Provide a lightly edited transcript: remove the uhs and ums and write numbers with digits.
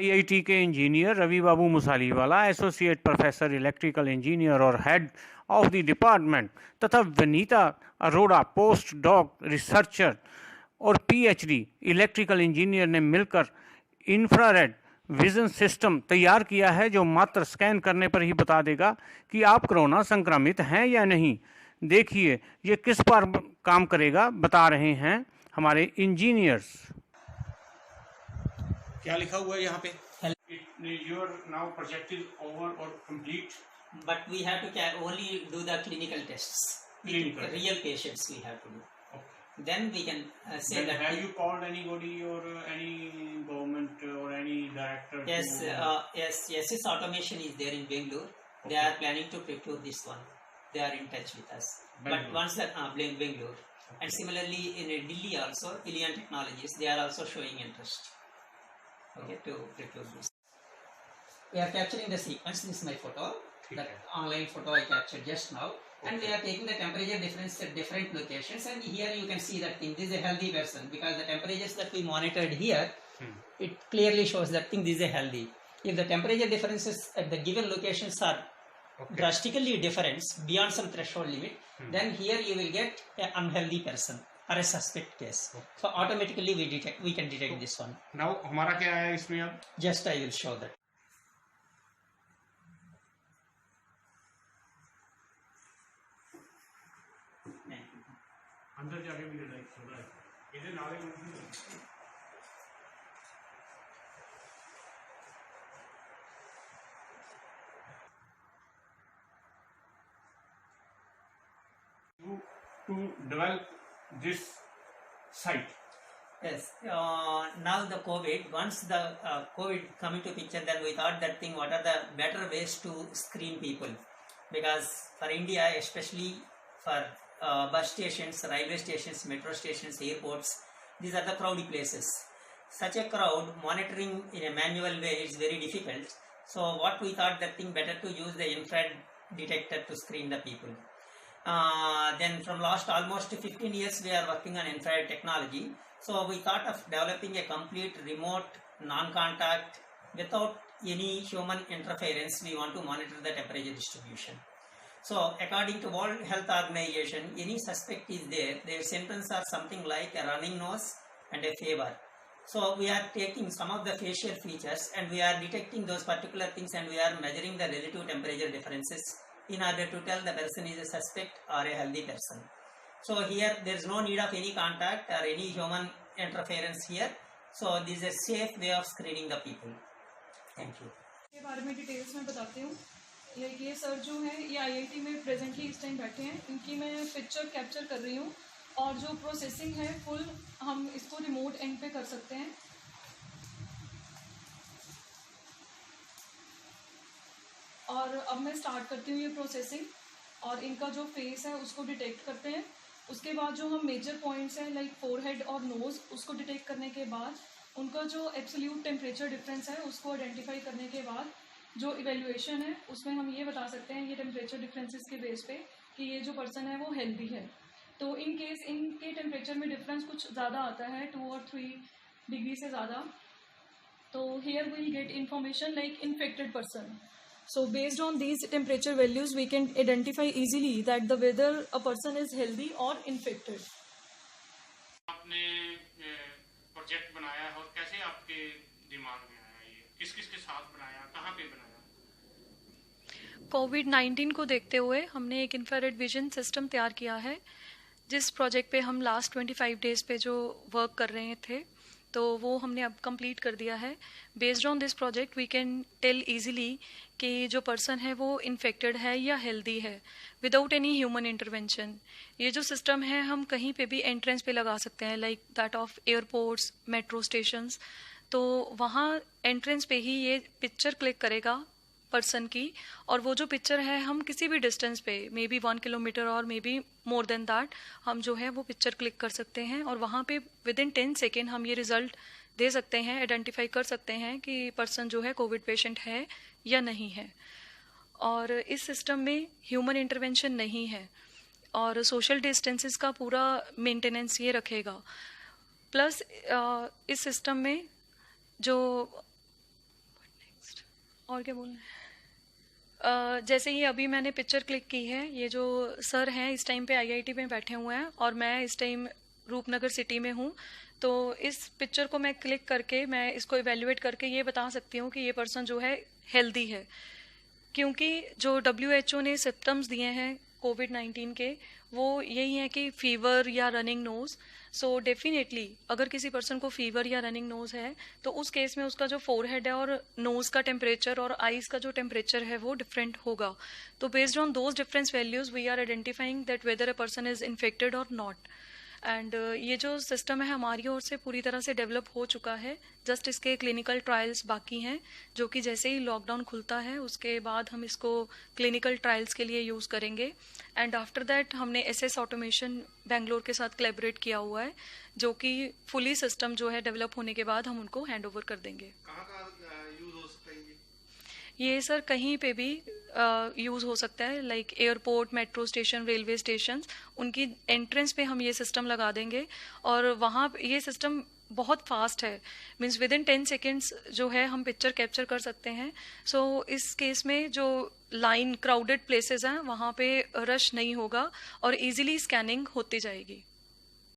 IIT के engineer Ravi बाबू मुसालीवाला, associate professor electrical engineer और head of the department, तथा Vinita Arora, post doc researcher और PhD electrical engineer ने मिलकर इंफ्रारेड विजन सिस्टम तैयार किया है, जो मात्र स्कैन करने पर ही बता देगा कि आप कोरोना संक्रमित हैं या नहीं। देखिए ये किस पर काम करेगा, बता रहे हैं हमारे इंजीनियर्स। क्या लिखा हुआ है यहाँ पे? Your now project is over or complete, but we have to only do the clinical tests. Real patients we have to do. Okay. Then we can say then that. Have you called anybody or any government or any director? Yes, yes. Automation is there in Bangalore. Okay. They are planning to procure this one. They are in touch with us. Bangalore. But once that Bangalore, okay. And similarly in Delhi also, Ilian Technologies, they are also showing interest. Okay, to procure this. We are capturing the sequence. This is my photo. The online photo I captured just now. Okay. And we are taking the temperature difference at different locations. And here you can see that thing. This is a healthy person because the temperatures that we monitored here, it clearly shows that thing this is a healthy. If the temperature differences at the given locations are drastically different beyond some threshold limit, then here you will get an unhealthy person or a suspect case. Okay. So automatically we can detect this one. Now हमारा क्या है इसमें अब? Just I will show that. अंदर जाके भी like हो रहा है इधर नाले में to develop this site. Yes. Now the COVID, once the COVID come into picture, then we thought that thing, what are the better ways to screen people? Because for India, especially for bus stations, railway stations, metro stations, airports, these are the crowded places. Such a crowd, monitoring in a manual way is very difficult. So what we thought that thing, better to use the infrared detector to screen the people. Then from last almost 15 years we are working on infrared technology. So we thought of developing a complete remote, non-contact, without any human interference. We want to monitor the temperature distribution. So according to World Health Organization, any suspect is there, their symptoms are something like a running nose and a fever. So we are taking some of the facial features and we are detecting those particular things, and we are measuring the relative temperature differences in order to tell the person is a suspect or a healthy person. So here there is no need of any contact or any human interference here. So this is a safe way of screening the people. Thank you. के बारे में details में बताती हूँ। ये sir जो है ये आईआईटी में प्रेजेंटली इस टाइम बैठे हैं, इनकी मैं पिक्चर कैप्चर कर रही हूँ और जो प्रोसेसिंग है फुल हम इसको रिमोट एंड पे कर सकते हैं। और अब मैं स्टार्ट करती हूँ ये प्रोसेसिंग और इनका जो फेस है उसको डिटेक्ट करते हैं। उसके बाद जो हम मेजर पॉइंट्स हैं लाइक फोरहेड और नोज़, उसको डिटेक्ट करने के बाद उनका जो एब्सोल्यूट टेम्परेचर डिफरेंस है उसको आइडेंटिफाई करने के बाद जो इवेल्युएशन है उसमें हम ये बता सकते हैं ये टेम्परेचर डिफरेंसेस के बेस पे कि ये जो पर्सन है वो हेल्दी है। तो इन केस इनके टेम्परेचर में डिफरेंस कुछ ज़्यादा आता है 2 और 3 डिग्री से ज़्यादा, तो here we get information like infected person. So based on these temperature values, we can identify easily that the whether a person is healthy or infected. आपने प्रोजेक्ट बनाया और कैसे आपके दिमाग में आया ये? किस-किस के साथ बनाया, कहाँ पे बनाया? कोविड-19 को देखते हुए हमने एक इंफ्रारेड विजन सिस्टम तैयार किया है, जिस प्रोजेक्ट पे हम लास्ट 25 डेज पे जो वर्क कर रहे थे तो वो हमने अब कंप्लीट कर दिया है. Based on this project we can tell easily कि जो पर्सन है वो इन्फेक्टेड है या हेल्दी है विदाउट एनी ह्यूमन इंटरवेंशन. ये जो सिस्टम है हम कहीं पे भी एंट्रेंस पे लगा सकते हैं, like that of airports, metro stations. तो वहाँ एंट्रेंस पे ही ये पिक्चर क्लिक करेगा पर्सन की, और वो जो पिक्चर है हम किसी भी डिस्टेंस पे मे बी 1 किलोमीटर और may be more than that हम जो है वो पिक्चर क्लिक कर सकते हैं और वहाँ पे विद इन 10 सेकेंड हम ये रिजल्ट दे सकते हैं, आइडेंटिफाई कर सकते हैं कि पर्सन जो है कोविड पेशेंट है या नहीं है. और इस सिस्टम में ह्यूमन इंटरवेंशन नहीं है और सोशल डिस्टेंसेस का पूरा मेंटेनेंस ये रखेगा. प्लस इस सिस्टम में जो और क्या बोलना है? जैसे ही अभी मैंने पिक्चर क्लिक की है, ये जो सर हैं इस टाइम पे आईआईटी में बैठे हुए हैं और मैं इस टाइम रूपनगर सिटी में हूँ। तो इस पिक्चर को मैं क्लिक करके मैं इसको इवेल्युएट करके ये बता सकती हूँ कि ये पर्सन जो है हेल्दी है, क्योंकि जो WHO ने सिम्टम्स दिए हैं कोविड-19 के वो यही है कि फीवर या रनिंग नोज। सो डेफिनेटली अगर किसी पर्सन को फीवर या रनिंग नोज है तो उस केस में उसका जो फोरहेड है और नोज का टेम्परेचर और आईज का जो टेम्परेचर है वो डिफरेंट होगा। तो based on those difference values we are identifying that whether a person is infected or not. And ये जो सिस्टम है हमारी ओर से पूरी तरह से डेवलप हो चुका है, जस्ट इसके क्लिनिकल ट्रायल्स बाकी हैं, जो कि जैसे ही लॉकडाउन खुलता है उसके बाद हम इसको क्लिनिकल ट्रायल्स के लिए यूज़ करेंगे। एंड आफ्टर दैट हमने SS ऑटोमेशन बेंगलोर के साथ कोलैबोरेट किया हुआ है, जो कि फुली सिस्टम जो है डेवलप होने के बाद हम उनको हैंड ओवर कर देंगे। कहाँ यूज हो सकता है ये सर कहीं पे भी यूज़ हो सकता है, like airport, metro station, railway station, उनकी एंट्रेंस पे हम ये सिस्टम लगा देंगे और वहाँ ये सिस्टम बहुत फास्ट है, मीन्स विद इन 10 सेकेंड्स जो है हम पिक्चर कैप्चर कर सकते हैं। सो इस केस में जो लाइन क्राउडेड प्लेसेस हैं वहाँ पे रश नहीं होगा और इजीली स्कैनिंग होती जाएगी।